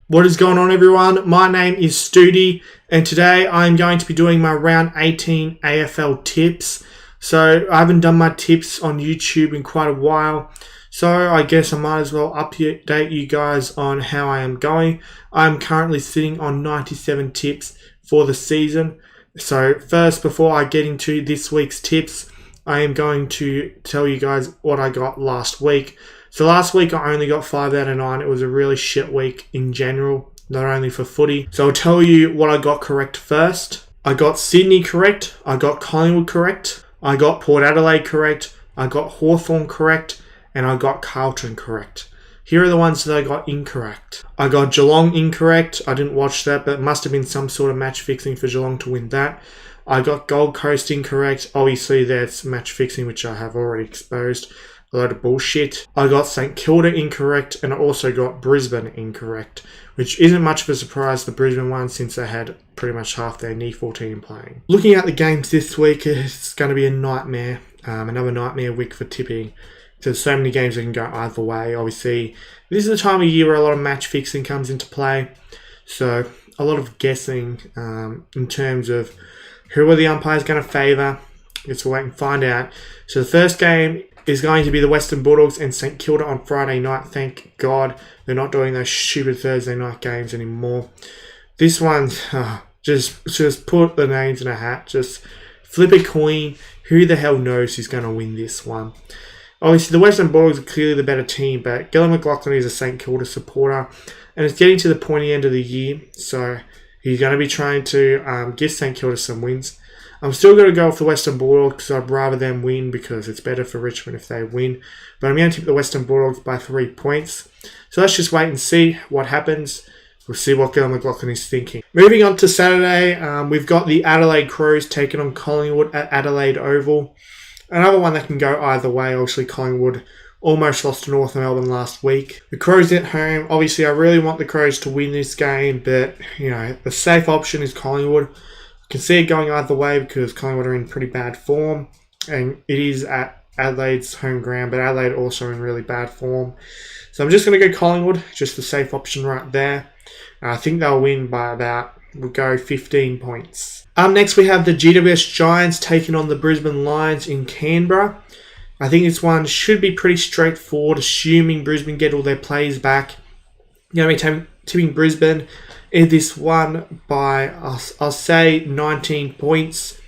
What is going on, everyone? My name is Stoody, and today I'm going to be doing my round 18 AFL tips. So I haven't done my tips on YouTube in quite a while, so I guess I might as well update you guys on how I am going. I'm currently sitting on 97 tips for the season. So first, before I get into this week's tips, I am going to tell you guys what I got last week. So last week I only got 5 out of 9. It was a really shit week in general, not only for footy. So I'll tell you what I got correct first. I got Sydney correct. I got Collingwood correct. I got Port Adelaide correct. I got Hawthorn correct. And I got Carlton correct. Here are the ones that I got incorrect. I got Geelong incorrect. I didn't watch that, but it must have been some sort of match fixing for Geelong to win that. I got Gold Coast incorrect. Obviously, that's match fixing, which I have already exposed. A load of bullshit. I got St Kilda incorrect, and I also got Brisbane incorrect, which isn't much of a surprise, the Brisbane one, since they had pretty much half their knee 14 playing. Looking at the games this week, it's going to be a nightmare. Another nightmare week for tipping. There's so many games that can go either way. Obviously, this is the time of year where a lot of match fixing comes into play. So, a lot of guessing in terms of who are the umpires going to favour. Let's wait and find out. So, the first game is going to be the Western Bulldogs and St Kilda on Friday night. Thank God they're not doing those stupid Thursday night games anymore. This one, just put the names in a hat. Just flip a coin. Who the hell knows who's going to win this one? Obviously, the Western Bulldogs are clearly the better team, but Gillon McLachlan is a St Kilda supporter, and it's getting to the pointy end of the year, so he's going to be trying to give St Kilda some wins. I'm still going to go with the Western Bulldogs because I'd rather them win because it's better for Richmond if they win. But I'm going to tip the Western Bulldogs by 3 points. So let's just wait and see what happens. We'll see what Gillon McLachlan is thinking. Moving on to Saturday, we've got the Adelaide Crows taking on Collingwood at Adelaide Oval. Another one that can go either way. Obviously, Collingwood almost lost to North Melbourne last week. The Crows at home. Obviously, I really want the Crows to win this game, but the safe option is Collingwood. I can see it going either way because Collingwood are in pretty bad form, and it is at Adelaide's home ground, but Adelaide also in really bad form. So I'm just going to go Collingwood, just the safe option right there. I think they'll win by we'll go 15 points. Next, we have the GWS Giants taking on the Brisbane Lions in Canberra. I think this one should be pretty straightforward, assuming Brisbane get all their players back. Going to be tipping Brisbane in this one by, I'll say, 19 points.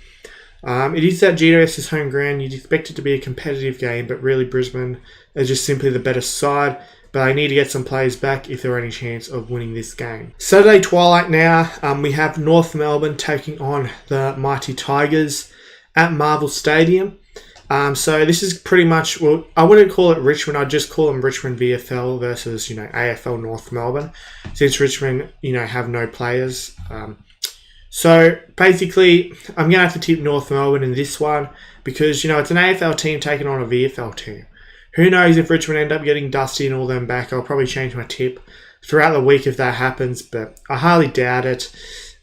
It is at GWS's home ground. You'd expect it to be a competitive game, but really Brisbane is just simply the better side. But I need to get some players back if there are any chance of winning this game. Saturday twilight now, we have North Melbourne taking on the Mighty Tigers at Marvel Stadium. So this is pretty much, well, I wouldn't call it Richmond. I'd just call them Richmond VFL versus, AFL North Melbourne, since Richmond, have no players. So basically, I'm going to have to tip North Melbourne in this one because, it's an AFL team taking on a VFL team. Who knows if Richmond end up getting Dusty and all them back. I'll probably change my tip throughout the week if that happens, but I highly doubt it.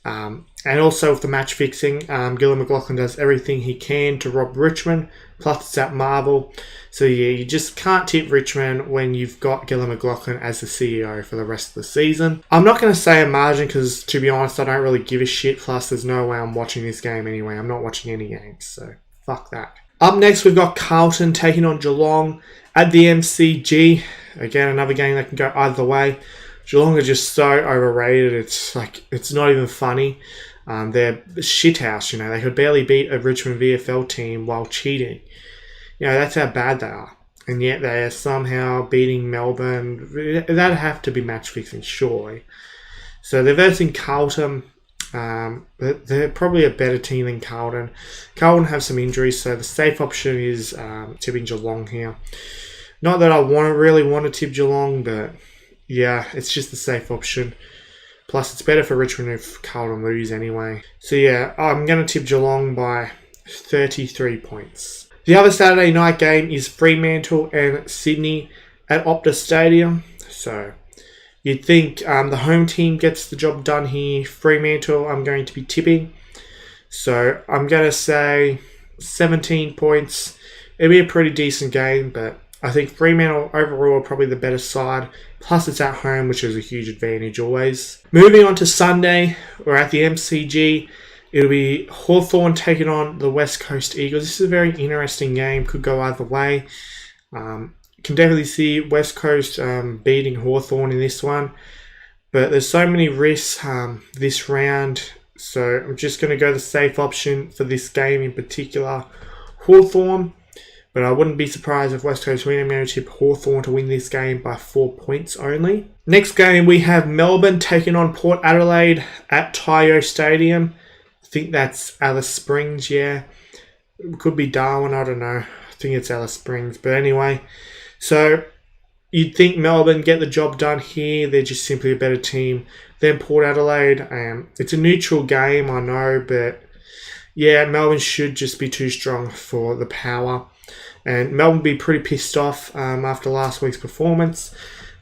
And also with the match fixing, Gillon McLachlan does everything he can to rob Richmond, plus it's at Marvel. So yeah, you just can't tip Richmond when you've got Gillon McLachlan as the CEO for the rest of the season. I'm not going to say a margin because, to be honest, I don't really give a shit. Plus, there's no way I'm watching this game anyway. I'm not watching any games, so fuck that. Up next, we've got Carlton taking on Geelong at the MCG. Again, another game that can go either way. Geelong are just so overrated. It's not even funny. They're a shithouse, They could barely beat a Richmond VFL team while cheating. That's how bad they are. And yet they are somehow beating Melbourne. That'd have to be match fixing, surely. So they're versing Carlton. But they're probably a better team than Carlton. Carlton have some injuries, so the safe option is tipping Geelong here. Not that I really want to tip Geelong, but yeah, it's just the safe option. Plus, it's better for Richmond if Carlton lose anyway. So yeah, I'm going to tip Geelong by 33 points. The other Saturday night game is Fremantle and Sydney at Optus Stadium. So you'd think the home team gets the job done here. Fremantle, I'm going to be tipping. So I'm going to say 17 points. It'll be a pretty decent game, but I think Fremantle overall are probably the better side. Plus it's at home, which is a huge advantage always. Moving on to Sunday, we're at the MCG. It'll be Hawthorn taking on the West Coast Eagles. This is a very interesting game. Could go either way. Can definitely see West Coast beating Hawthorn in this one. But there's so many risks this round. So I'm just going to go the safe option for this game in particular. Hawthorn. But I wouldn't be surprised if West Coast win. I'm going to tip Hawthorn to win this game by 4 points only. Next game, we have Melbourne taking on Port Adelaide at Tyro Stadium. I think that's Alice Springs, yeah. It could be Darwin, I don't know. I think it's Alice Springs. But anyway, so you'd think Melbourne get the job done here. They're just simply a better team than Port Adelaide. It's a neutral game, I know, but yeah, Melbourne should just be too strong for the Power. And Melbourne will be pretty pissed off after last week's performance.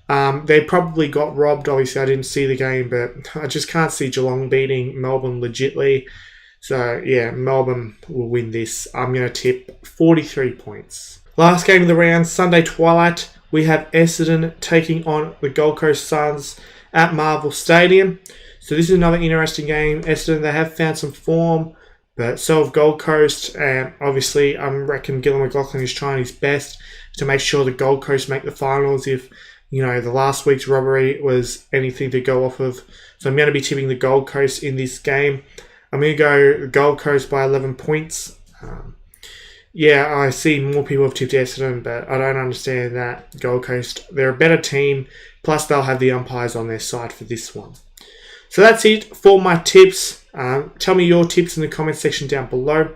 They probably got robbed. Obviously, I didn't see the game, but I just can't see Geelong beating Melbourne legitly. So, yeah, Melbourne will win this. I'm going to tip 43 points. Last game of the round, Sunday twilight, we have Essendon taking on the Gold Coast Suns at Marvel Stadium. So this is another interesting game. Essendon, they have found some form. But so have Gold Coast, and obviously I reckon Gillon McLachlan is trying his best to make sure the Gold Coast make the finals if, the last week's robbery was anything to go off of. So I'm going to be tipping the Gold Coast in this game. I'm going to go Gold Coast by 11 points. I see more people have tipped Essendon, but I don't understand that. Gold Coast, they're a better team, plus they'll have the umpires on their side for this one. So that's it for my tips. Tell me your tips in the comment section down below.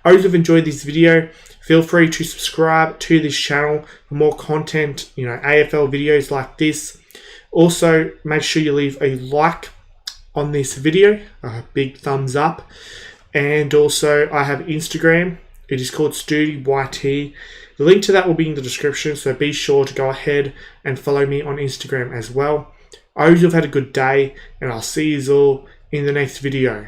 I hope you've enjoyed this video. Feel free to subscribe to this channel for more content, AFL videos like this. Also, make sure you leave a like on this video, a big thumbs up. And also, I have Instagram. It is called Stoody YT. The link to that will be in the description, so be sure to go ahead and follow me on Instagram as well. I hope you've had a good day, and I'll see you all in the next video.